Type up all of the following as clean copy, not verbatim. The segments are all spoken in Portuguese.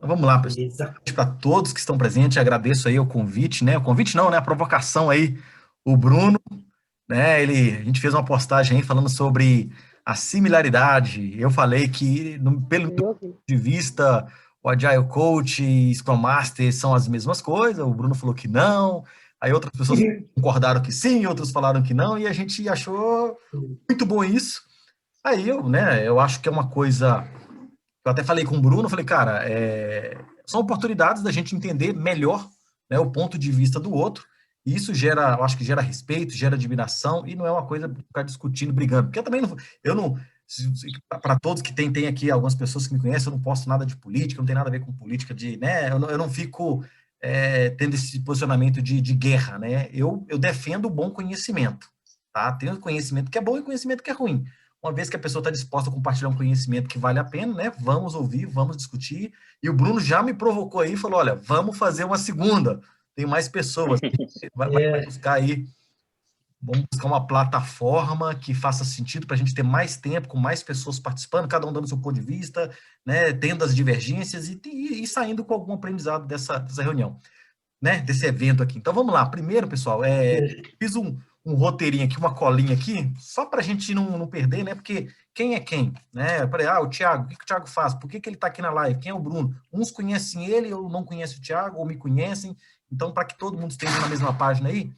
Então, vamos lá, pessoal. Beleza. Para todos que estão presentes, agradeço aí o convite, né? O convite não, né? A provocação aí, o Bruno, né? A gente fez uma postagem aí falando sobre a similaridade. Eu falei que, pelo meu ponto Eu vi. de vista, o Agile Coach e Scrum Master são as mesmas coisas. O Bruno falou que não. Aí outras pessoas concordaram que sim, outros falaram que não, e a gente achou muito bom isso. Aí eu acho que é uma coisa. Eu até falei com o Bruno, falei, cara, são oportunidades da gente entender melhor, né, o ponto de vista do outro, e isso gera, eu acho que gera respeito, gera admiração, e não é uma coisa de ficar discutindo, brigando, porque eu também não, eu não, para todos que tem aqui algumas pessoas que me conhecem, eu não posto nada de política, não tem nada a ver com política de, né, eu não fico tendo esse posicionamento de guerra, né, eu defendo o bom conhecimento, tá, tem conhecimento que é bom e conhecimento que é ruim, uma vez que a pessoa está disposta a compartilhar um conhecimento que vale a pena, né? Vamos ouvir, vamos discutir. E o Bruno já me provocou aí e falou: olha, vamos fazer uma segunda. Tem mais pessoas. Vai É, buscar aí, vamos buscar uma plataforma que faça sentido para a gente ter mais tempo, com mais pessoas participando, cada um dando seu ponto de vista, né? Tendo as divergências e saindo com algum aprendizado dessa reunião, né, desse evento aqui. Então vamos lá. Primeiro, pessoal, fiz um roteirinho aqui, uma colinha aqui, só para a gente não perder, né? Porque quem é quem, né? Eu falei, o Thiago, o que o Thiago faz? Por que ele está aqui na live? Quem é o Bruno? Uns conhecem ele, ou não conhecem o Thiago, ou me conhecem. Então, para que todo mundo esteja na mesma página aí,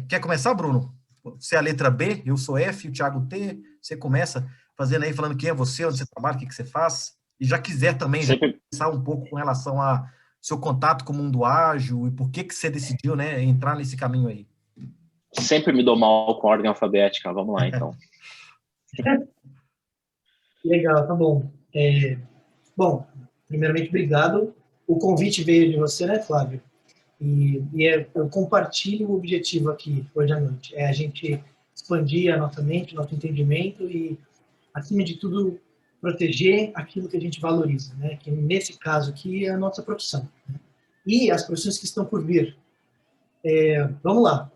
quer começar, Bruno? Você é a letra B, eu sou F, o Thiago T. Você começa fazendo aí, falando quem é você, onde você trabalha, o que você faz. E já quiser também, já Sempre, pensar um pouco com relação a seu contato com o mundo ágil e por que você decidiu, né, entrar nesse caminho aí. sempre me dou mal com ordem alfabética. Vamos lá, então. legal, tá bom. Bom, primeiramente, obrigado. O convite veio de você, né, Flávio? Eu compartilho o objetivo aqui hoje à noite. É a gente expandir a nossa mente, nosso entendimento e, acima de tudo, proteger aquilo que a gente valoriza, né? Que nesse caso aqui é a nossa profissão. Né? E as profissões que estão por vir. Vamos lá.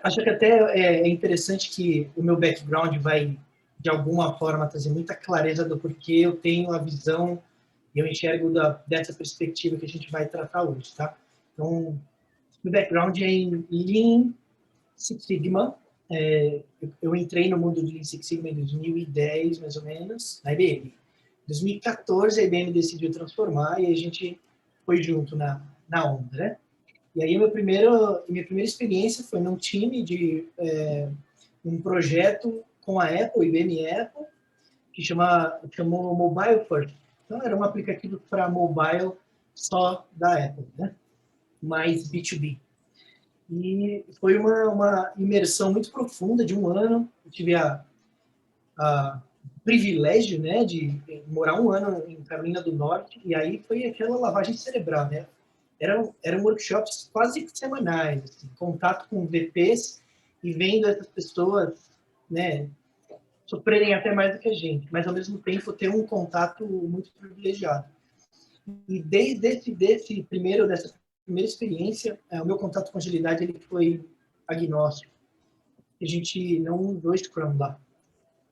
Acho que até é interessante que o meu background vai, de alguma forma, trazer muita clareza do porquê eu tenho a visão e eu enxergo dessa perspectiva que a gente vai tratar hoje, tá? Então, meu background é em Lean Six Sigma. Eu entrei no mundo de Lean Six Sigma em 2010, mais ou menos, na IBM. Em 2014, a IBM decidiu transformar e a gente foi junto na onda, né? E aí, minha primeira experiência foi num time de um projeto com a Apple, IBM Apple, que chamou Mobile First. Então, era um aplicativo para mobile só da Apple, né? Mais B2B. E foi uma imersão muito profunda de um ano. Eu tive a privilégio, né, de morar um ano em Carolina do Norte, e aí foi aquela lavagem cerebral, né? Eram workshops quase semanais, assim, contato com VPs e vendo essas pessoas, né, sofrerem até mais do que a gente, mas ao mesmo tempo ter um contato muito privilegiado. E desde dessa primeira experiência, o meu contato com agilidade ele foi agnóstico. A gente não usou Scrum lá.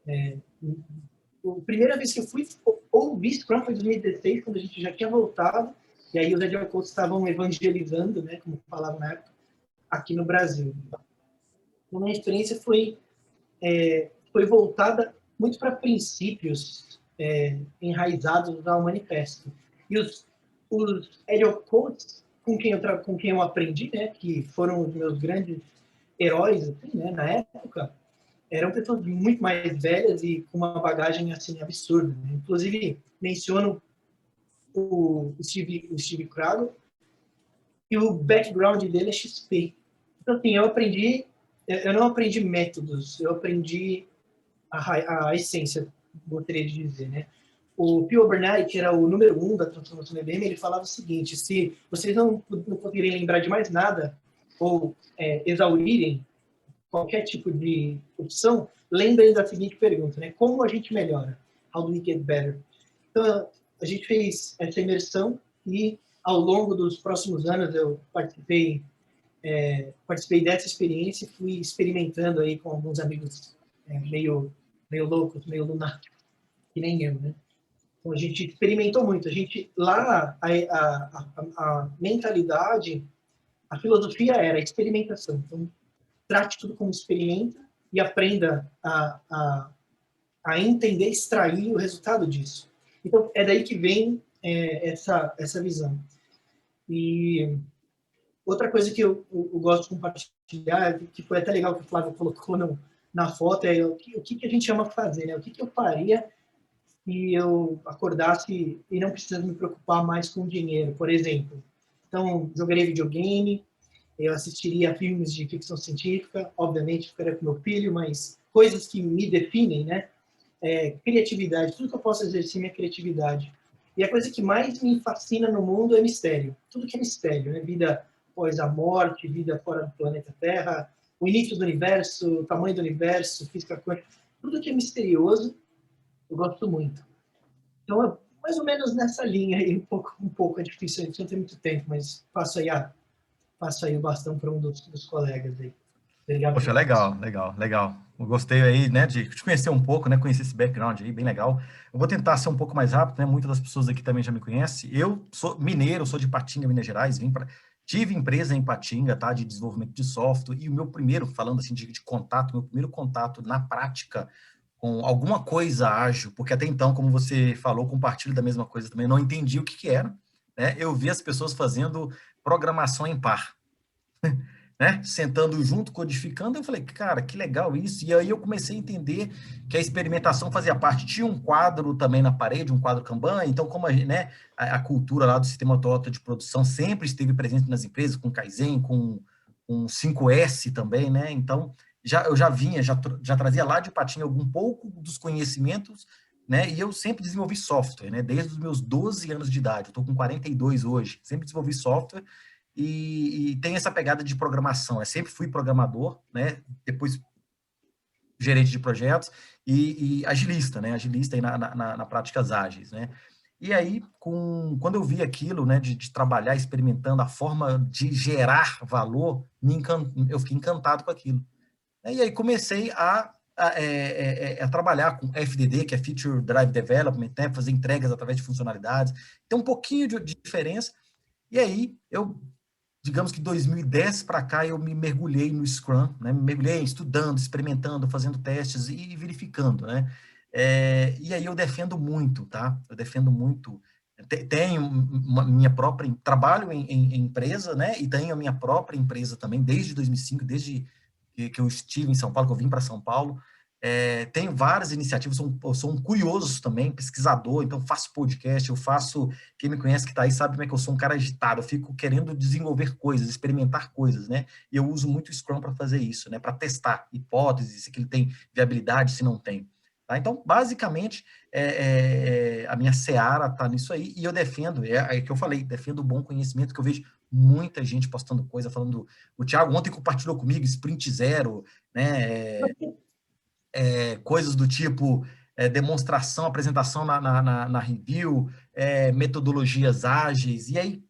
A primeira vez que eu fui ouvir Scrum foi em 2016, quando a gente já tinha voltado, e aí os Agile Coaches estavam evangelizando, né, como falavam na época, aqui no Brasil. Então, a minha experiência foi voltada muito para princípios enraizados ao manifesto. E os Agile Coaches com quem eu aprendi, né, que foram os meus grandes heróis assim, né, na época, eram pessoas muito mais velhas e com uma bagagem assim absurda. Né? Inclusive, menciono o Steve Krago, e o background dele é XP. Então, assim, eu não aprendi métodos, eu aprendi a essência, gostaria de dizer, né? O Pio Bernard, que era o número 1 da transformação da IBM, ele falava o seguinte: se vocês não conseguirem lembrar de mais nada ou exaurirem qualquer tipo de opção, lembrem da seguinte pergunta, né? Como a gente melhora? How do we get better? Então, a gente fez essa imersão e, ao longo dos próximos anos, eu participei dessa experiência e fui experimentando aí com alguns amigos meio loucos, meio lunáticos, que nem eu, né? Então, a gente experimentou muito. Lá, a mentalidade, a filosofia era a experimentação. Então, trate tudo como experimenta e aprenda a entender, extrair o resultado disso. Então, é daí que vem essa visão. E outra coisa que eu gosto de compartilhar, que foi até legal que o Flávio colocou na foto, é o que a gente ama fazer, né? O que eu faria se eu acordasse e não precisasse me preocupar mais com dinheiro, por exemplo. Então, jogaria videogame, eu assistiria filmes de ficção científica, obviamente ficaria com meu filho, mas coisas que me definem, né? Criatividade, tudo que eu posso exercer minha criatividade. E a coisa que mais me fascina no mundo é mistério. Tudo que é mistério, né? Vida após a morte, vida fora do planeta Terra, o início do universo, o tamanho do universo, física quântica, tudo que é misterioso, eu gosto muito. Então, é mais ou menos nessa linha aí, um pouco é difícil, a gente não tem muito tempo, mas passo aí o bastão para um dos colegas aí. Obrigado. Poxa, legal, legal, legal. Eu gostei aí, né, de te conhecer um pouco, né, conhecer esse background aí, bem legal. Eu vou tentar ser um pouco mais rápido, né, muitas das pessoas aqui também já me conhecem. Eu sou mineiro, sou de Ipatinga, Minas Gerais, tive empresa em Ipatinga, tá, de desenvolvimento de software, e o meu primeiro, falando assim de contato, meu primeiro contato na prática com alguma coisa ágil, porque até então, como você falou, compartilho da mesma coisa também, não entendi o que era, né, eu vi as pessoas fazendo programação em par, né? Sentando junto, codificando, eu falei, cara, que legal isso. E aí eu comecei a entender que a experimentação fazia parte. Tinha um quadro também na parede, um quadro Kanban, então como né, a cultura lá do sistema Toyota de produção sempre esteve presente nas empresas, com Kaizen, com 5S também, né? Então, eu já vinha, já trazia lá de patinha algum pouco dos conhecimentos, né? E eu sempre desenvolvi software, né? Desde os meus 12 anos de idade, eu estou com 42 hoje, sempre desenvolvi software, e tem essa pegada de programação. Eu sempre fui programador, né? Depois gerente de projetos e agilista, né? Agilista aí na práticas ágeis, né? E aí, quando eu vi aquilo, né, de trabalhar experimentando a forma de gerar valor, eu fiquei encantado com aquilo. E aí comecei a trabalhar com FDD, que é Feature Drive Development, né, fazer entregas através de funcionalidades. Tem um pouquinho de diferença. E aí, digamos que 2010 para cá, eu me mergulhei no Scrum, né? Me mergulhei estudando, experimentando, fazendo testes e verificando, né? E aí eu defendo muito, tá? Eu defendo muito. Tenho minha própria... Trabalho em empresa, né? E tenho a minha própria empresa também, desde 2005, desde que eu estive em São Paulo, que eu vim para São Paulo. Tenho várias iniciativas, eu sou um curioso também, pesquisador, então faço podcast, quem me conhece que está aí sabe como é que eu sou um cara agitado, eu fico querendo desenvolver coisas, experimentar coisas, né? E eu uso muito o Scrum para fazer isso, né? Para testar hipóteses, se ele tem viabilidade, se não tem. Tá? Então, basicamente, a minha seara está nisso aí, e eu defendo, é que eu falei, defendo o bom conhecimento, que eu vejo muita gente postando coisa, falando, o Thiago ontem compartilhou comigo, Sprint Zero, né? Coisas do tipo demonstração, apresentação na review, metodologias ágeis, e aí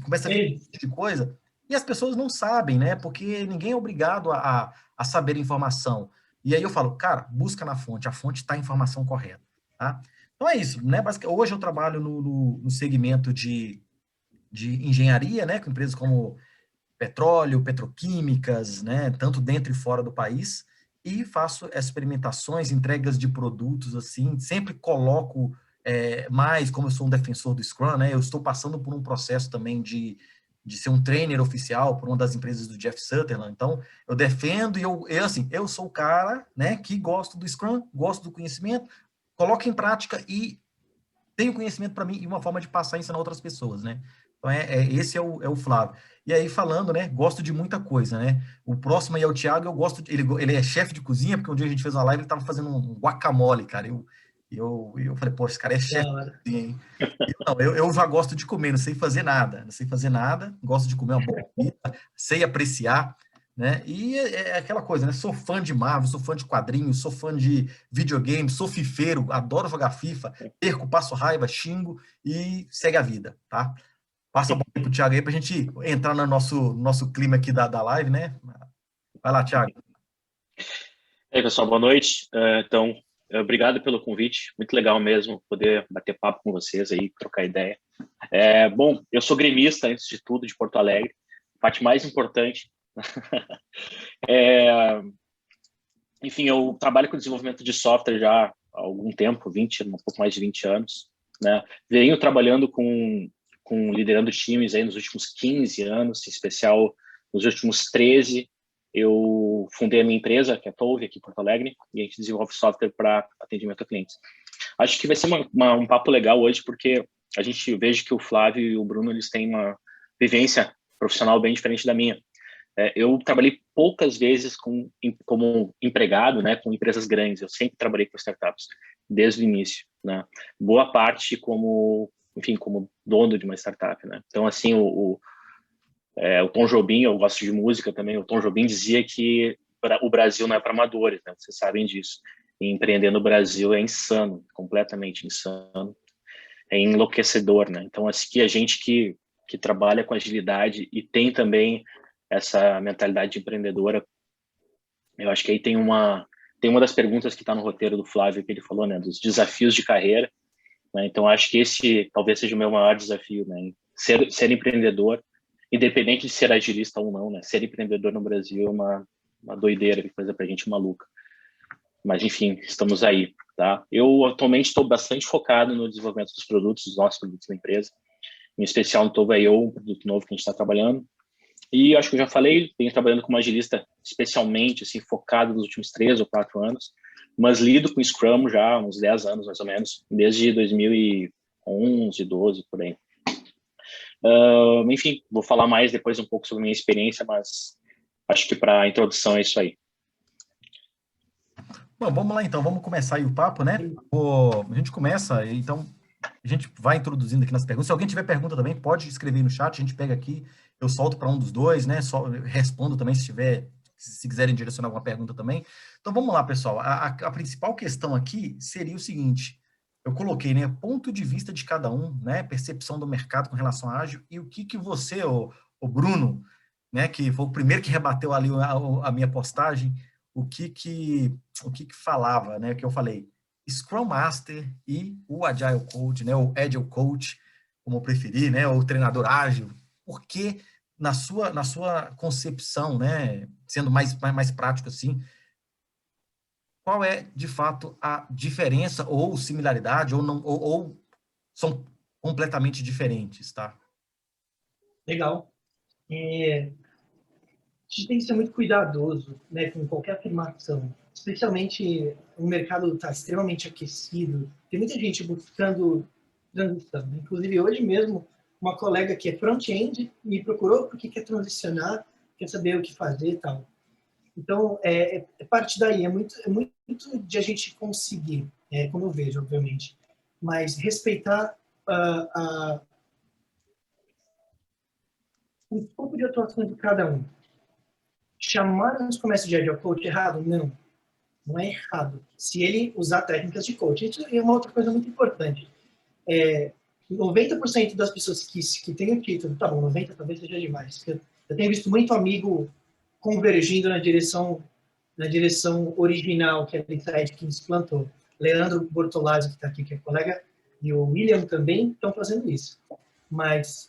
começa a vir um monte de coisa, e as pessoas não sabem, né? Porque ninguém é obrigado a saber informação. E aí eu falo, cara, busca na fonte, a fonte está a informação correta, tá? Então é isso, né? Hoje eu trabalho no segmento de engenharia, né? Com empresas como petróleo, petroquímicas, né, tanto dentro e fora do país, e faço experimentações, entregas de produtos, assim, sempre coloco mais, como eu sou um defensor do Scrum, né, eu estou passando por um processo também de ser um trainer oficial por uma das empresas do Jeff Sutherland, então eu defendo e eu sou o cara, né, que gosto do Scrum, gosto do conhecimento, coloco em prática e tenho conhecimento para mim e uma forma de passar e ensinar outras pessoas, né? Então, esse é o Flávio. E aí, falando, né, gosto de muita coisa, né? O próximo aí é o Thiago, eu gosto, ele é chefe de cozinha, porque um dia a gente fez uma live, ele estava fazendo um guacamole, cara. Eu falei, pô, esse cara é chefe de cozinha, hein? Eu já gosto de comer, não sei fazer nada, gosto de comer uma boa comida, sei apreciar, né? E é aquela coisa, né? Sou fã de Marvel, sou fã de quadrinhos, sou fã de videogame, sou fifeiro, adoro jogar FIFA, perco, passo raiva, xingo e segue a vida, tá? Passa a bola pro Thiago aí pra gente entrar no nosso clima aqui da live, né? Vai lá, Thiago. E aí, pessoal, boa noite. Então, Obrigado pelo convite. Muito legal mesmo poder bater papo com vocês aí, trocar ideia. Bom, eu sou gremista, antes de tudo, de Porto Alegre. A parte mais importante. Enfim, eu trabalho com desenvolvimento de software já há algum tempo, um pouco mais de 20 anos, né? Venho trabalhando liderando times aí nos últimos 15 anos, em especial nos últimos 13. Eu fundei a minha empresa, que é a Tove, aqui em Porto Alegre, e a gente desenvolve software para atendimento a clientes. Acho que vai ser um papo legal hoje, porque a gente vejo que o Flávio e o Bruno, eles têm uma vivência profissional bem diferente da minha. Eu trabalhei poucas vezes como empregado, né, com empresas grandes. Eu sempre trabalhei com startups, desde o início, né? Boa parte como dono de uma startup, né? Então, assim, o Tom Jobim, eu gosto de música também, o Tom Jobim dizia que o Brasil não é para amadores, né? Vocês sabem disso. E empreender no Brasil é insano, completamente insano. É enlouquecedor, né? Então, assim, a gente que trabalha com agilidade e tem também essa mentalidade empreendedora, eu acho que aí tem uma das perguntas que está no roteiro do Flávio, que ele falou, né? Dos desafios de carreira, né? Então, acho que esse talvez seja o meu maior desafio, né? Ser empreendedor, independente de ser agilista ou não, né? Ser empreendedor no Brasil é uma doideira, que coisa pra gente maluca. Mas, enfim, estamos aí, tá? Eu, atualmente, estou bastante focado no desenvolvimento dos produtos, dos nossos produtos da empresa. Em especial no Tovo.io, um produto novo que a gente está trabalhando. E acho que eu já falei, venho trabalhando como agilista especialmente, assim, focado nos últimos 3 ou 4 anos, mas lido com Scrum já há uns 10 anos, mais ou menos, desde 2011, 12, por aí. Enfim, vou falar mais depois um pouco sobre a minha experiência, mas acho que para a introdução é isso aí. Bom, vamos lá então, vamos começar aí o papo, né? A gente começa, então a gente vai introduzindo aqui nas perguntas. Se alguém tiver pergunta também, pode escrever no chat, a gente pega aqui, eu solto para um dos dois, né? Respondo também se quiserem direcionar alguma pergunta também. Então vamos lá, pessoal. A principal questão aqui seria o seguinte: eu coloquei, né, ponto de vista de cada um, né, percepção do mercado com relação a ágil, e o que você, o Bruno, né, que foi o primeiro que rebateu ali a minha postagem, o que falava, né, que eu falei, Scrum Master e o Agile Coach, né, o Agile Coach, como eu preferi, né, o treinador ágil, porque na sua concepção, né, sendo mais prático assim, qual é, de fato, a diferença ou similaridade, ou, não, ou são completamente diferentes, tá? Legal. A gente tem que ser muito cuidadoso, né, com qualquer afirmação. Especialmente o mercado está extremamente aquecido. Tem muita gente buscando transição. Inclusive, hoje mesmo, uma colega que é front-end me procurou porque quer transicionar, quer saber o que fazer e tal. Então, é parte daí. É muito de a gente conseguir, como eu vejo, obviamente, mas respeitar o escopo de atuação de cada um. Chamar um comércio de Agile Coach errado? Não. Não é errado. Se ele usar técnicas de coaching. Isso é uma outra coisa muito importante. 90% das pessoas que têm o título, tá bom, 90% talvez seja demais. Eu tenho visto muito amigo convergindo na direção original que a Sidekick plantou. Leandro Bortolazzi, que está aqui, que é colega, e o William também estão fazendo isso. Mas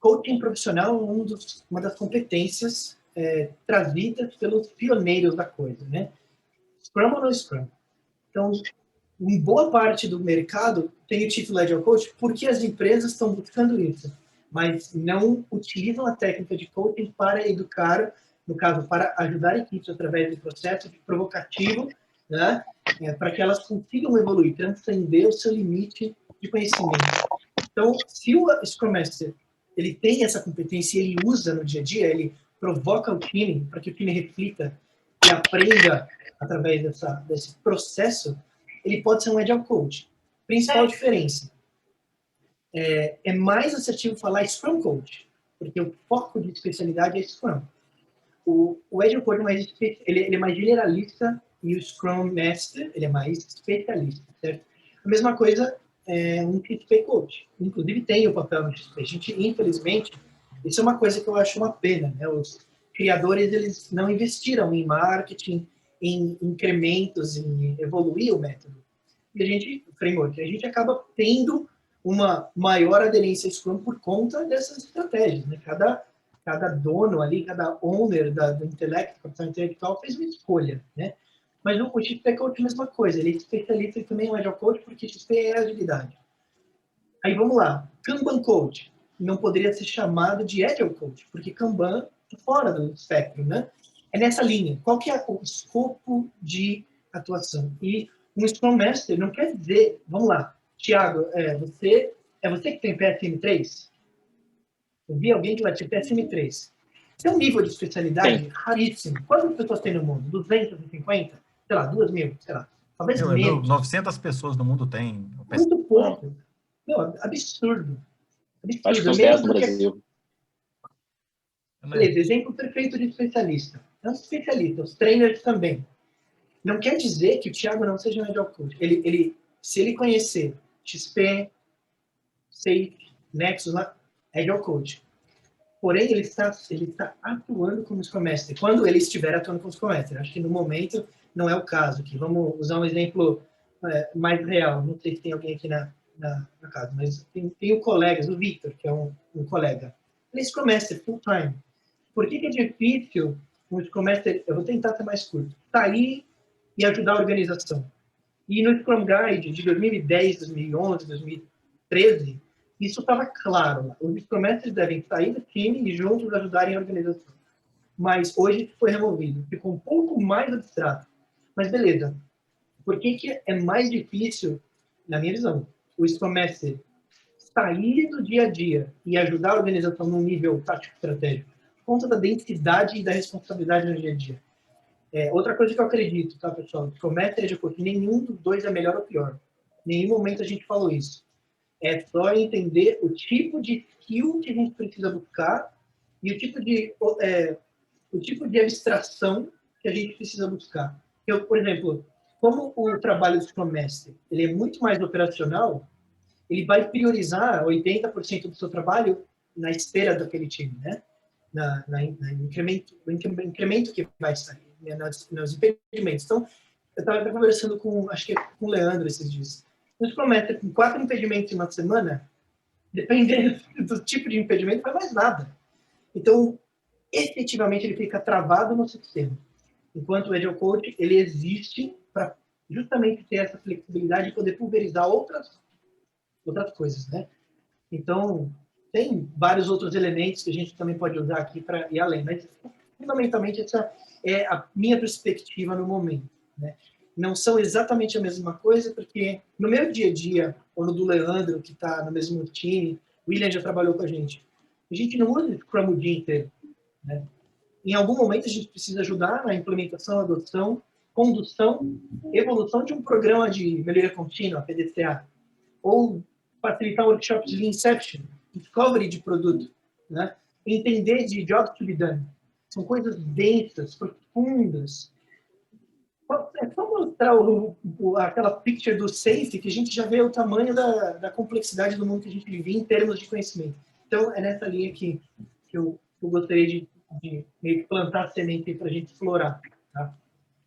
coaching profissional é uma das competências trazidas pelos pioneiros da coisa, né? Scrum ou não Scrum? Então, em boa parte do mercado tem o título Agile Coach porque as empresas estão buscando isso, mas não utilizam a técnica de coaching para educar, no caso, para ajudar equipes através do processo provocativo, né? Para que elas consigam evoluir, transcender o seu limite de conhecimento. Então, se o Scrum Master ele tem essa competência e ele usa no dia a dia, ele provoca o time para que o time reflita e aprenda através desse processo, ele pode ser um Agile Coach. Principal diferença é mais assertivo falar Scrum Coach, porque o foco de especialidade é Scrum. O Agile Coach ele é mais generalista e o Scrum Master ele é mais especialista, certo? A mesma coisa um XP Coach. Inclusive tem o papel no XP. A gente, infelizmente, isso é uma coisa que eu acho uma pena, né? Os criadores, eles não investiram em marketing, em incrementos, em evoluir o método. E a gente acaba tendo uma maior aderência a Scrum por conta dessas estratégias, né? Cada dono ali, cada owner do intelecto, capital intelectual, fez uma escolha, né? Mas o XP Coach é a mesma coisa, ele é especialista também no Agile Coach, porque XP é agilidade. Aí vamos lá, Kanban Coach não poderia ser chamado de Agile Coach, porque Kanban está fora do espectro, né? É nessa linha. Qual que é o escopo de atuação? E um Scrum Master não quer dizer, vamos lá, Thiago, você que tem PSM3? Eu vi alguém que vai ter PSM3. Esse é um nível de especialidade raríssimo. Quantas pessoas tem no mundo? 250? Sei lá, 2.000, sei lá. Talvez menos. 900 pessoas no mundo têm. Muito pouco. Meu, absurdo. Acho que uns 10 no Brasil. Beleza, exemplo perfeito de especialista. É um especialista, os trainers também. Não quer dizer que o Thiago não seja um Agile Coach. Se ele conhecer XP, Safe, Nexus, Agile Coach. Porém, ele está atuando como Scrum Master, quando ele estiver atuando como Scrum Master. Acho que no momento não é o caso. Aqui. Vamos usar um exemplo mais real. Não sei se tem alguém aqui na casa, mas tem o colega, o Victor, que é um colega. Ele é Scrum Master full time. Por que é difícil um Scrum Master, eu vou tentar ser mais curto, sair e ajudar a organização? E no Scrum Guide de 2010, 2011, 2013, isso estava claro. Os Scrum Masters devem sair do time e juntos ajudarem a organização. Mas hoje foi removido. Ficou um pouco mais abstrato. Mas beleza. Por que é mais difícil, na minha visão, o Scrum Master sair do dia a dia e ajudar a organização num nível tático estratégico? Por conta da densidade e da responsabilidade no dia a dia. Outra coisa que eu acredito, tá, pessoal? Scrum Master e Agile Coach, nenhum dos dois é melhor ou pior. Em nenhum momento a gente falou isso. É só entender o tipo de skill que a gente precisa buscar e o tipo de abstração que a gente precisa buscar. Por exemplo, como o trabalho do Scrum Master ele é muito mais operacional, ele vai priorizar 80% do seu trabalho na esteira daquele time, né? No incremento que vai sair, né? nos impedimentos. Então, eu estava conversando com o Leandro esses dias. No Scrum Master, com 4 impedimentos em uma semana, dependendo do tipo de impedimento, não faz mais nada. Então, efetivamente, ele fica travado no sistema. Enquanto o Agile Coach, ele existe para justamente ter essa flexibilidade e poder pulverizar outras coisas, né? Então, tem vários outros elementos que a gente também pode usar aqui para ir além, mas fundamentalmente essa é a minha perspectiva no momento, né? Não são exatamente a mesma coisa, porque no meu dia a dia, ou no do Leandro, que está no mesmo time, o William já trabalhou com a gente não usa Scrum o dia inteiro, né? Em algum momento a gente precisa ajudar na implementação, adoção, condução, evolução de um programa de melhoria contínua, PDCA, ou facilitar workshops de Inception, discovery de produto, né? Entender de jobs to be done. São coisas densas, profundas. É só mostrar aquela picture do Safe que a gente já vê o tamanho da complexidade do mundo que a gente vive em termos de conhecimento. Então, é nessa linha que eu gostaria de meio que plantar a semente para a gente explorar. Tá?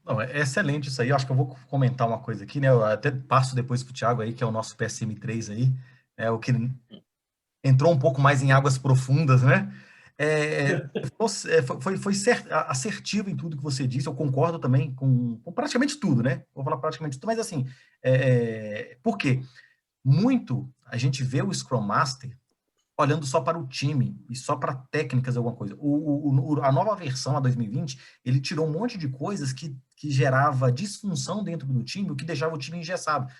Não, é excelente isso aí. Eu acho que eu vou comentar uma coisa aqui, né? Eu até passo depois para o Thiago aí, que é o nosso PSM3 aí, o que entrou um pouco mais em águas profundas, né? Foi assertivo em tudo que você disse. Eu concordo também com praticamente tudo, né? Vou falar praticamente tudo, mas assim, por quê? Muito a gente vê o Scrum Master olhando só para o time e só para técnicas, alguma coisa. A nova versão, a 2020, ele tirou um monte de coisas que gerava disfunção dentro do time, o que deixava o time engessado.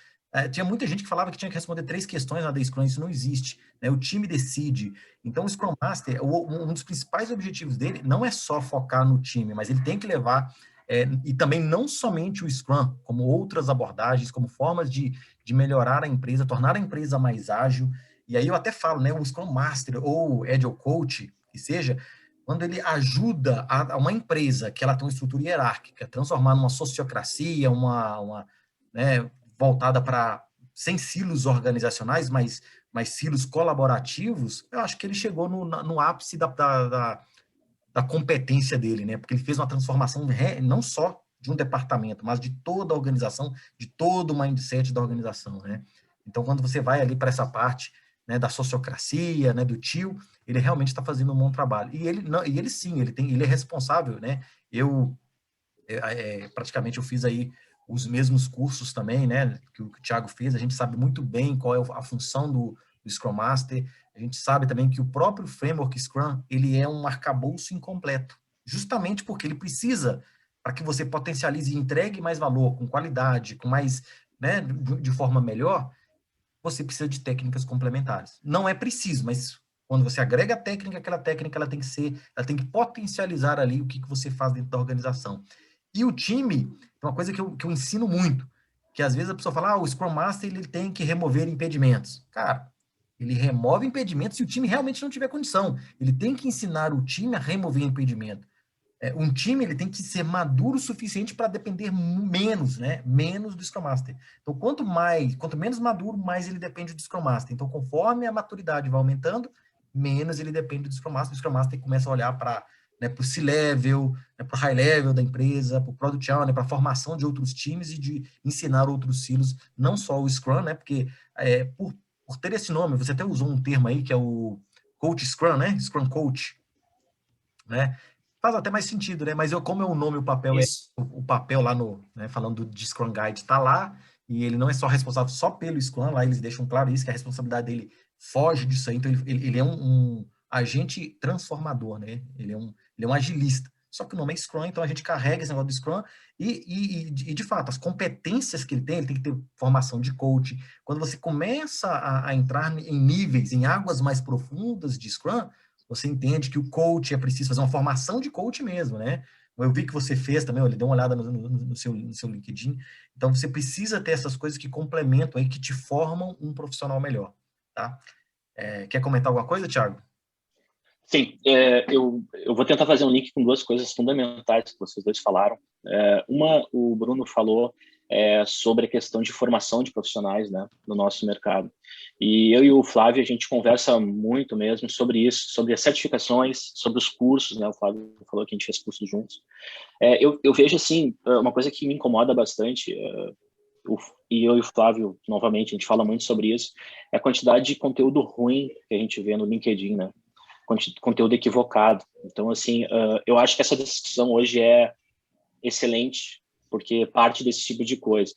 Tinha muita gente que falava que tinha que responder 3 questões na The Scrum, isso não existe. Né? O time decide. Então, o Scrum Master, um dos principais objetivos dele não é só focar no time, mas ele tem que levar, e também não somente o Scrum, como outras abordagens, como formas de melhorar a empresa, tornar a empresa mais ágil. E aí eu até falo, né, o Scrum Master ou Agile Coach, que seja, quando ele ajuda a uma empresa que ela tem uma estrutura hierárquica, transformar numa sociocracia, né, voltada para, sem silos organizacionais, mas silos colaborativos, eu acho que ele chegou no ápice da competência dele, né, porque ele fez uma transformação não só de um departamento, mas de toda a organização, de todo o mindset da organização, né? Então, quando você vai ali para essa parte, né, da sociocracia, né, do tio, ele realmente está fazendo um bom trabalho. E ele, não, e ele sim, ele é responsável, né? Praticamente eu fiz aí os mesmos cursos também, né, que o Thiago fez, a gente sabe muito bem qual é a função do Scrum Master, a gente sabe também que o próprio framework Scrum, ele é um arcabouço incompleto, justamente porque ele precisa, para que você potencialize e entregue mais valor, com qualidade, com mais, né, de forma melhor, você precisa de técnicas complementares. Não é preciso, mas quando você agrega a técnica, aquela técnica ela tem que potencializar ali o que você faz dentro da organização. E o time, é uma coisa que eu ensino muito, que às vezes a pessoa fala, o Scrum Master ele tem que remover impedimentos. Cara, ele remove impedimentos se o time realmente não tiver condição. Ele tem que ensinar o time a remover impedimento. Um time ele tem que ser maduro o suficiente para depender menos, né? Menos do Scrum Master. Então, quanto menos maduro, mais ele depende do Scrum Master. Então, conforme a maturidade vai aumentando, menos ele depende do Scrum Master. O Scrum Master começa a olhar para, né, o C-level, né, para o high level da empresa, para o product owner, para a formação de outros times e de ensinar outros silos, não só o Scrum, né? Porque por ter esse nome, você até usou um termo aí que é o Coach Scrum, né? Scrum Coach, né? Faz até mais sentido, né? Mas como é o nome, Isso. o papel lá no, né, falando de Scrum Guide, está lá, e ele não é só responsável só pelo Scrum, lá eles deixam claro isso, que a responsabilidade dele foge disso aí, então ele é um agente transformador, né? Ele é um agilista. Só que o nome é Scrum, então a gente carrega esse negócio do Scrum e de fato, as competências que ele tem que ter formação de coach. Quando você começa a entrar em níveis, em águas mais profundas de Scrum, você entende que o coach é preciso fazer uma formação de coach mesmo, né? Eu vi que você fez também, ele deu uma olhada no seu LinkedIn. Então, você precisa ter essas coisas que complementam aí, que te formam um profissional melhor, tá? Quer comentar alguma coisa, Thiago? Sim, eu vou tentar fazer um link com duas coisas fundamentais que vocês dois falaram. Uma, o Bruno falou sobre a questão de formação de profissionais, né, no nosso mercado. E eu e o Flávio, a gente conversa muito mesmo sobre isso, sobre as certificações, sobre os cursos, né, o Flávio falou que a gente fez cursos juntos. Eu vejo, assim, uma coisa que me incomoda bastante, e eu e o Flávio, novamente, a gente fala muito sobre isso, é a quantidade de conteúdo ruim que a gente vê no LinkedIn, né? Conteúdo equivocado. Então, assim, eu acho que essa discussão hoje é excelente, porque parte desse tipo de coisa.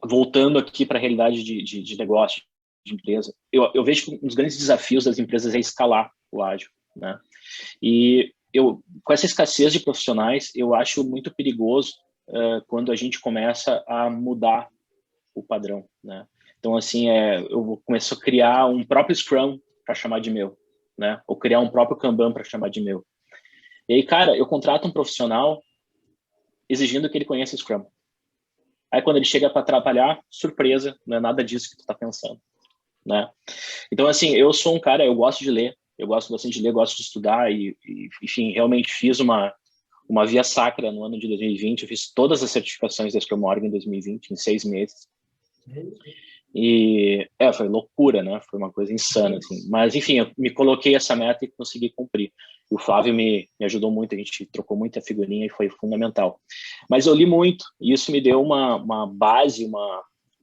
Voltando aqui para a realidade de negócio, de empresa, eu vejo que um dos grandes desafios das empresas é escalar o ágil, né? E com essa escassez de profissionais, eu acho muito perigoso quando a gente começa a mudar o padrão, né? Então, assim, eu começo a criar um próprio Scrum para chamar de meu, né? Ou criar um próprio Kanban para chamar de meu. E aí, cara, eu contrato um profissional exigindo que ele conheça Scrum. Aí, quando ele chega para trabalhar, surpresa, não é nada disso que tu tá pensando, né? Então, assim, eu sou um cara, eu gosto de ler, eu gosto bastante de ler, gosto de estudar enfim, realmente fiz uma via sacra no ano de 2020, eu fiz todas as certificações da Scrum Org em 2020, em 6 meses. E foi loucura, né? Foi uma coisa insana, assim. Mas, enfim, eu me coloquei essa meta e consegui cumprir. E o Flávio me ajudou muito, a gente trocou muita figurinha e foi fundamental. Mas eu li muito, e isso me deu uma base,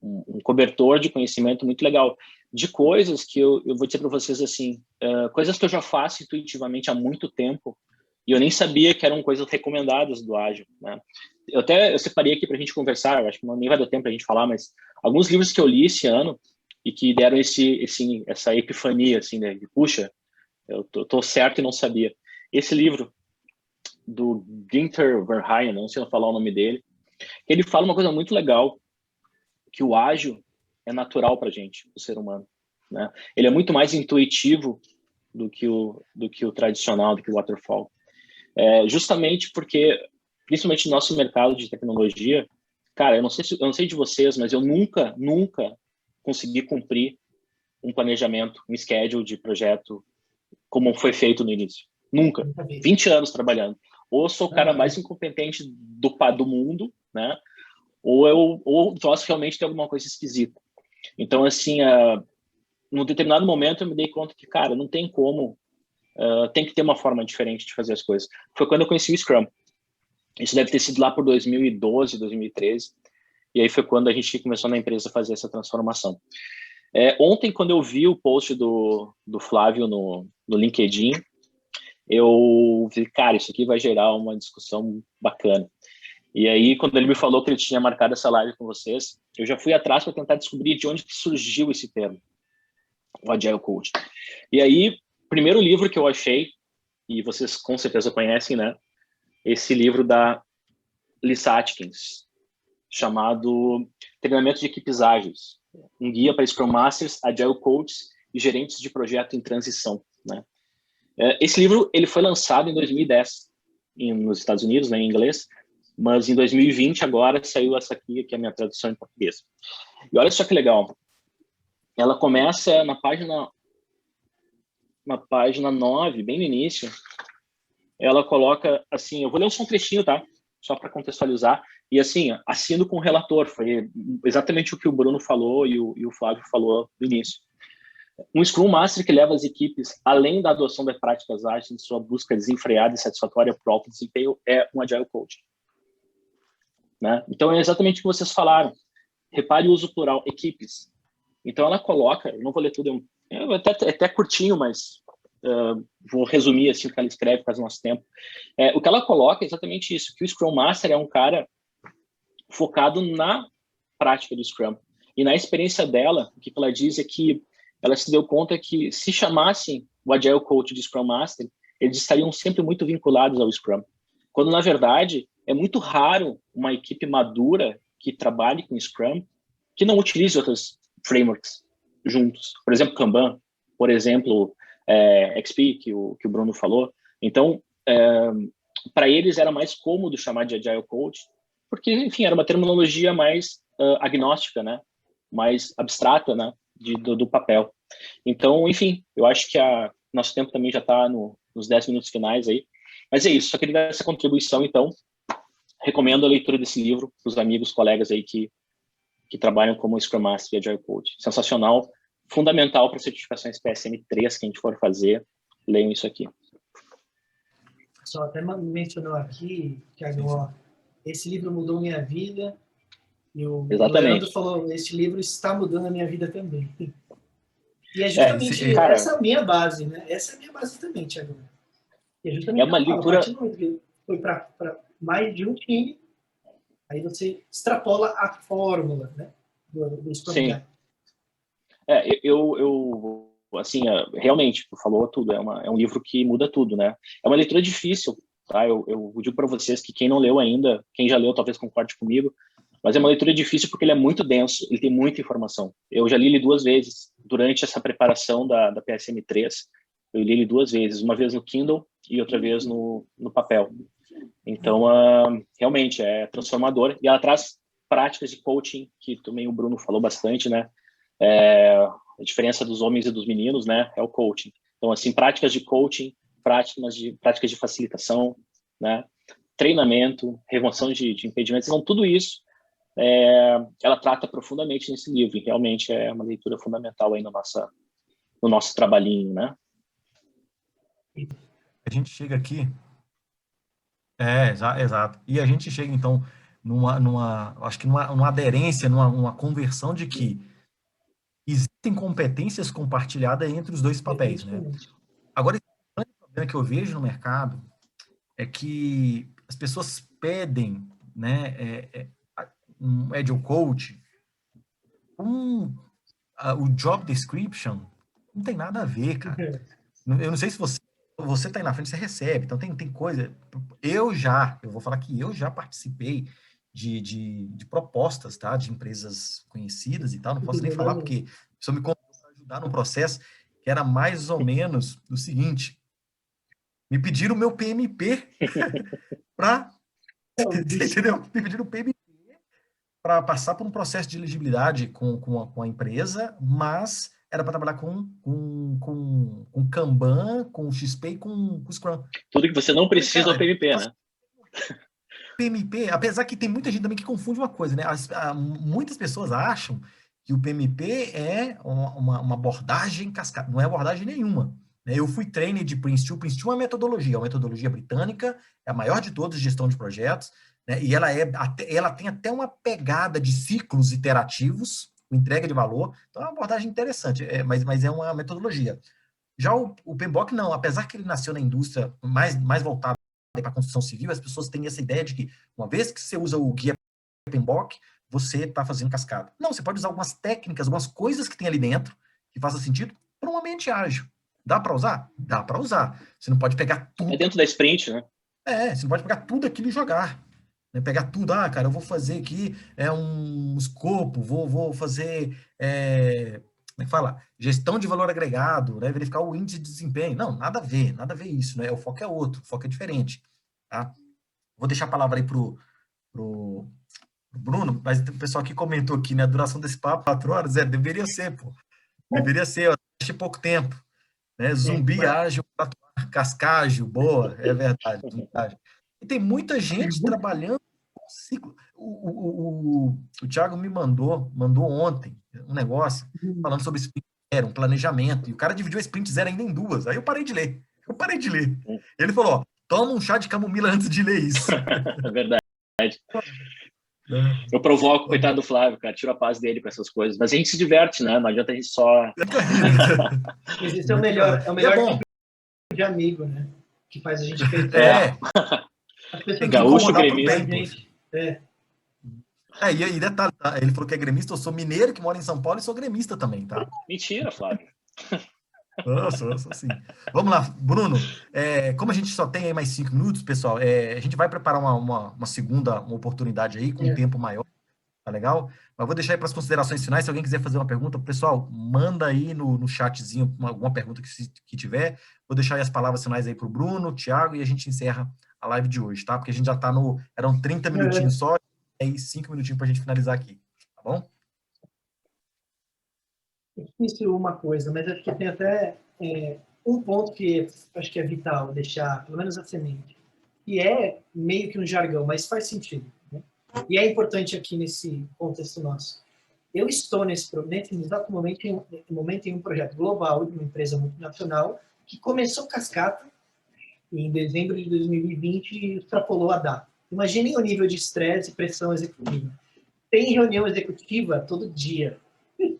um cobertor de conhecimento muito legal, de coisas que eu vou dizer para vocês assim, coisas que eu já faço intuitivamente há muito tempo, e eu nem sabia que eram coisas recomendadas do Ágil, né? Eu separei aqui para a gente conversar, eu acho que nem vai dar tempo para a gente falar, mas alguns livros que eu li esse ano e que deram essa epifania, assim, né? De, puxa, eu tô certo e não sabia. Esse livro do Günther Verheyen, não sei se eu falar o nome dele, ele fala uma coisa muito legal, que o ágil é natural para a gente, o ser humano, né? Ele é muito mais intuitivo do que o tradicional, do que o waterfall. Justamente porque, principalmente no nosso mercado de tecnologia, cara, eu não sei de vocês, mas eu nunca consegui cumprir um planejamento, um schedule de projeto como foi feito no início. Nunca. 20 anos trabalhando. Ou eu sou o cara mais incompetente do mundo, né? Ou o troço realmente tem alguma coisa esquisita. Então, assim, num determinado momento eu me dei conta que, cara, não tem como, tem que ter uma forma diferente de fazer as coisas. Foi quando eu conheci o Scrum. Isso deve ter sido lá por 2012, 2013. E aí foi quando a gente começou na empresa a fazer essa transformação. Ontem, quando eu vi o post do Flávio no LinkedIn, eu vi, cara, isso aqui vai gerar uma discussão bacana. E aí, quando ele me falou que ele tinha marcado essa live com vocês, eu já fui atrás para tentar descobrir de onde que surgiu esse termo, o Agile Coach. E aí, o primeiro livro que eu achei, e vocês com certeza conhecem, né? Esse livro da Lisa Atkins, chamado Treinamento de Equipes Ágeis, um guia para Scrum Masters, Agile Coaches e gerentes de projeto em transição, né? Esse livro ele foi lançado em 2010 nos Estados Unidos, né, em inglês, mas em 2020 agora saiu essa aqui, que é a minha tradução em português. E olha só que legal. Ela começa na página 9, bem no início. Ela coloca assim, eu vou ler só um trechinho, tá? Só para contextualizar. E assim, assino com o relator, foi exatamente o que o Bruno falou e o Flávio falou no início. Um Scrum Master que leva as equipes além da adoção das práticas ágeis em sua busca desenfreada e satisfatória por alto desempenho é um Agile Coach. Né? Então, é exatamente o que vocês falaram. Repare o uso plural, equipes. Então, ela coloca, eu não vou ler tudo, até curtinho, mas vou resumir assim, o que ela escreve por causa do nosso tempo. O que ela coloca é exatamente isso, que o Scrum Master é um cara focado na prática do Scrum. E na experiência dela, o que ela diz é que ela se deu conta que se chamassem o Agile Coach de Scrum Master, eles estariam sempre muito vinculados ao Scrum. Quando, na verdade, é muito raro uma equipe madura que trabalhe com Scrum que não utilize outros frameworks juntos. Por exemplo, Kanban, por exemplo, XP, que o Bruno falou. Então, para eles era mais cômodo chamar de Agile Coach, porque, enfim, era uma terminologia mais agnóstica, né? Mais abstrata, né? Do papel. Então, enfim, eu acho que nosso tempo também já está nos 10 minutos finais aí. Mas é isso, só queria dar essa contribuição, então. Recomendo a leitura desse livro para os amigos, colegas aí que trabalham como Scrum Master e Agile Coach. Sensacional, fundamental para certificações PSM3 que a gente for fazer. Leiam isso aqui. Só até mencionou aqui, Thiago, esse livro mudou minha vida. E o Leandro falou, esse livro está mudando a minha vida também. E é justamente essa é a minha base, né? Essa é a minha base também, Thiago. E é justamente uma leitura... Foi para mais de um time, aí você extrapola a fórmula, né? Do Scrum. Sim. Assim, realmente, tu falou tudo, é um livro que muda tudo, né? É uma leitura difícil, tá? Eu digo para vocês que quem não leu ainda, quem já leu talvez concorde comigo, mas é uma leitura difícil porque ele é muito denso, ele tem muita informação. Eu já li ele 2 vezes durante essa preparação da PSM3. Eu li ele 2 vezes, uma vez no Kindle e outra vez no papel. Então, realmente é transformador. E ela traz práticas de coaching, que também o Bruno falou bastante, né? A diferença dos homens e dos meninos, né? É o coaching. Então, assim, práticas de coaching, práticas de facilitação, né? Treinamento, remoção de impedimentos. Então, tudo isso ela trata profundamente nesse livro. E realmente é uma leitura fundamental aí no nosso trabalhinho, né? A gente chega aqui... exato. E a gente chega, então, acho que numa aderência, numa conversão de que existem competências compartilhadas entre os dois papéis, né? Agora, o grande problema que eu vejo no mercado é que as pessoas pedem, né, um Agile Coach, o job description não tem nada a ver, cara. Eu não sei se você tá aí na frente, você recebe, então tem coisa... Eu vou falar que eu já participei de propostas, tá? De empresas conhecidas e tal, não posso nem falar porque a pessoa me convidou para ajudar no processo, que era mais ou menos o seguinte: me pediram o meu PMP para... entendeu? Me pediram o PMP para passar por um processo de elegibilidade com a empresa, mas era para trabalhar com Kanban, com XP e com Scrum. Tudo que você não precisa é o PMP, né? PMP, apesar que tem muita gente também que confunde uma coisa, né? Muitas pessoas acham que o PMP é uma abordagem cascata. Não é abordagem nenhuma. né? Eu fui trainee de Prince2. Prince2 é uma metodologia britânica, é a maior de todas de gestão de projetos, né? E ela tem até uma pegada de ciclos iterativos, entrega de valor, então é uma abordagem interessante, mas é uma metodologia. Já o PMBOK não, apesar que ele nasceu na indústria mais voltada para a construção civil, as pessoas têm essa ideia de que uma vez que você usa o guia PMBOK, você está fazendo cascada. Não, você pode usar algumas técnicas, algumas coisas que tem ali dentro, que façam sentido, para um ambiente ágil. Dá para usar? Dá para usar. Você não pode pegar tudo. É dentro da sprint, né? Você não pode pegar tudo aquilo e jogar. Né? Pegar tudo, cara, eu vou fazer aqui um escopo, vou fazer, como é que fala? Gestão de valor agregado, né? Verificar o índice de desempenho. Não, nada a ver isso, né? O foco é outro, o foco é diferente. Tá? Vou deixar a palavra aí pro Bruno, mas o pessoal aqui comentou aqui, né? A duração desse papo, 4 horas, deveria ser, pô. Deveria ser, eu achei pouco tempo. Né? Zumbi ágil, cascágio, boa, é verdade. E tem muita gente trabalhando com ciclo. O Thiago me mandou ontem um negócio falando sobre sprint zero, um planejamento, e o cara dividiu a sprint zero ainda em 2. Aí eu parei de ler. Ele falou, ó, toma um chá de camomila antes de ler isso. É verdade. Eu provoco o coitado do Flávio, cara, tiro a paz dele com essas coisas. Mas a gente se diverte, né? Não adianta a gente só... Mas esse é o melhor tipo de amigo, né? Que faz a gente crescer. Tem que gaúcho gremista. E detalhe, tá? Ele falou que é gremista, eu sou mineiro que mora em São Paulo e sou gremista também, tá? Mentira, Flávio. Sou sim. Vamos lá, Bruno. Como a gente só tem aí mais 5 minutos, pessoal, a gente vai preparar uma segunda oportunidade aí com um tempo maior, tá legal? Mas vou deixar aí para as considerações finais. Se alguém quiser fazer uma pergunta, pessoal, manda aí no chatzinho alguma pergunta que tiver. Vou deixar aí as palavras finais aí para o Bruno, Thiago, e a gente encerra a live de hoje, tá? Porque a gente já tá eram 30 minutinhos só, e aí 5 minutinhos para a gente finalizar aqui, tá bom? Difícil uma coisa, mas acho que tem até um ponto que acho que é vital deixar, pelo menos a semente, e é meio que um jargão, mas faz sentido, né? E é importante aqui nesse contexto nosso. Eu estou nesse exato momento em um projeto global de uma empresa multinacional que começou cascata e em dezembro de 2020 extrapolou a data. Imaginem o nível de estresse e pressão executiva. Tem reunião executiva todo dia. E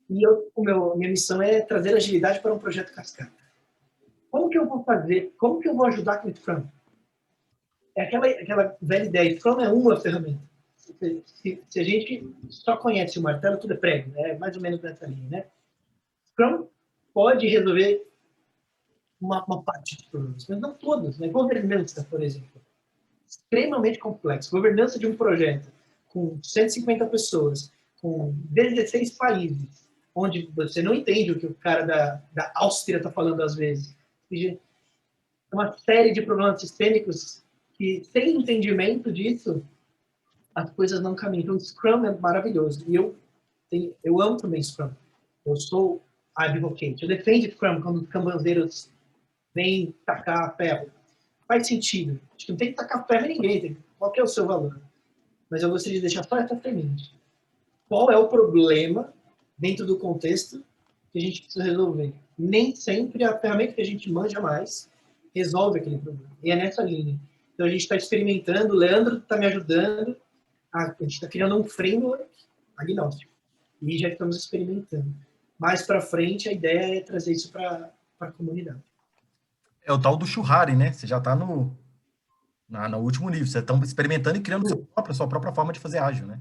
minha missão é trazer agilidade para um projeto cascata. Como que eu vou fazer? Como que eu vou ajudar com o Scrum? É aquela velha ideia. Scrum é uma ferramenta. Se a gente só conhece o martelo, tudo é prego. É mais ou menos nessa linha, né? Scrum pode resolver uma parte dos problemas, mas não todos. Né? Governança, por exemplo. Extremamente complexo. Governança de um projeto com 150 pessoas, com 16 países, onde você não entende o que o cara da Áustria está falando às vezes. Uma série de problemas sistêmicos que, sem entendimento disso, as coisas não caminham. Então, o Scrum é maravilhoso. E eu amo também Scrum. Eu sou advocate. Eu defendo Scrum quando os kanbanzeiros vêm tacar ferro. Faz sentido. Acho que não tem que tacar ferro em ninguém. Qual que é o seu valor? Mas eu gostaria de deixar só essa semente. Qual é o problema dentro do contexto que a gente precisa resolver? Nem sempre a ferramenta que a gente manja mais resolve aquele problema. E é nessa linha. Então, a gente está experimentando, o Leandro está me ajudando, a gente está criando um framework agnóstico. E já estamos experimentando. Mais para frente, a ideia é trazer isso para a comunidade. É o tal do churrari, né? Você já está no último nível. Você está experimentando e criando a sua própria forma de fazer ágil, né?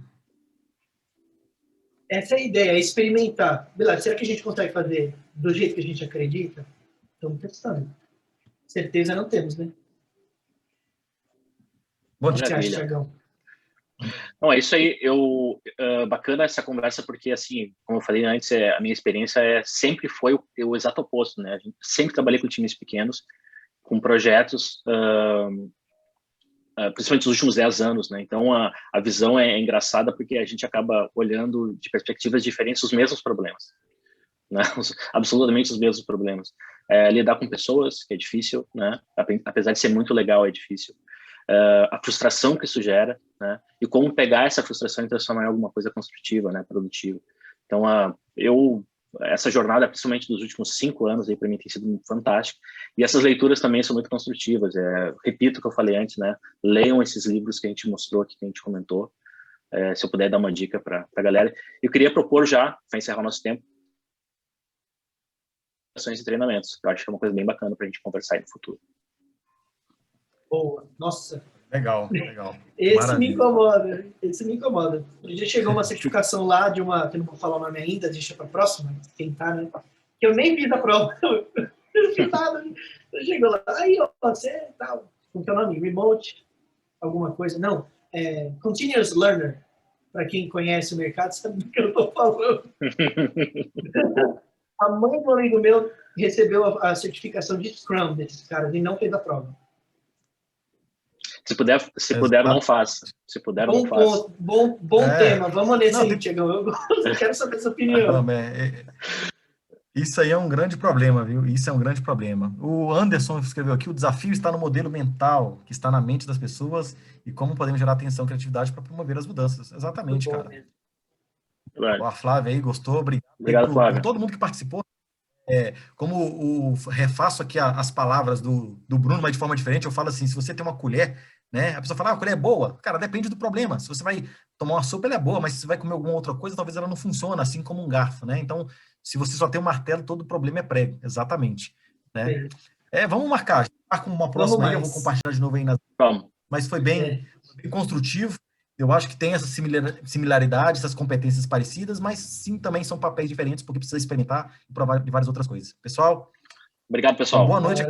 Essa é a ideia, é experimentar. Beleza, será que a gente consegue fazer do jeito que a gente acredita? Estamos testando. Certeza não temos, né? Bom, Thiagão. Não, é isso aí. Bacana essa conversa, porque, assim, como eu falei antes, a minha experiência sempre foi o exato oposto, né? A gente sempre trabalhei com times pequenos, com projetos, principalmente nos últimos 10 anos, né? Então, a visão é engraçada porque a gente acaba olhando de perspectivas diferentes os mesmos problemas, né? Absolutamente os mesmos problemas. Lidar com pessoas, que é difícil, né? Apesar de ser muito legal, é difícil. A frustração que isso gera, né? E como pegar essa frustração e transformar em alguma coisa construtiva, né? Produtiva. Então, eu essa jornada, principalmente dos últimos 5 anos, para mim tem sido fantástica. E essas leituras também são muito construtivas. Repito o que eu falei antes, né? Leiam esses livros que a gente mostrou aqui, que a gente comentou. Se eu puder dar uma dica para a galera. Eu queria propor já, para encerrar o nosso tempo, ações e treinamentos. Eu acho que é uma coisa bem bacana para a gente conversar aí no futuro. Boa, nossa. Legal, legal. Esse me incomoda. Um dia chegou uma certificação lá de uma, que eu não vou falar o nome ainda, deixa para a próxima, tentar, né? Que eu nem fiz a prova. Eu fiz nada. Chegou lá, aí, ó, você tal. Como que é o nome? Remote? Alguma coisa? Não. Continuous Learner. Para quem conhece o mercado, sabe do que eu estou falando. A mãe do amigo meu recebeu a certificação de Scrum desses caras e não fez a prova. Se puder, não faça. Se puder, não faça. Bom tema. Vamos nesse aí, Tiagão. Eu quero saber sua opinião. Isso aí é um grande problema, viu? Isso é um grande problema. O Anderson escreveu aqui, o desafio está no modelo mental, que está na mente das pessoas, e como podemos gerar atenção e criatividade para promover as mudanças. Exatamente, cara. A Flávia aí gostou. Obrigado, Flávia. Por todo mundo que participou. Como refaço aqui as palavras do Bruno, mas de forma diferente, eu falo assim, se você tem uma colher, né? A pessoa fala, a colher é boa. Cara, depende do problema. Se você vai tomar uma sopa, ela é boa, mas se você vai comer alguma outra coisa, talvez ela não funcione, assim como um garfo, né? Então, se você só tem um martelo, todo problema é prego. Exatamente. Né? Vamos marcar. Marca uma próxima aí, eu vou compartilhar de novo aí. Mas foi bem construtivo. Eu acho que tem essa similaridade, essas competências parecidas, mas sim, também são papéis diferentes, porque precisa experimentar e provar de várias outras coisas. Pessoal? Obrigado, pessoal. Boa noite.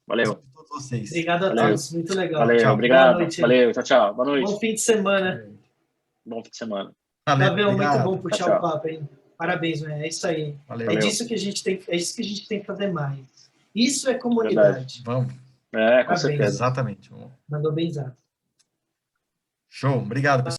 Valeu. A todos vocês. Obrigado a todos. Muito legal. Valeu, tchau. obrigado. Boa noite. Valeu, tchau. Boa noite. Bom fim de semana. Bom fim de semana. Valeu, muito bom puxar o papo, hein? Parabéns, né? É isso aí. Valeu. É disso que a gente tem que fazer mais. Isso é comunidade. Vamos. Com certeza. Exatamente. Mandou bem exato. Show. Obrigado, pessoal.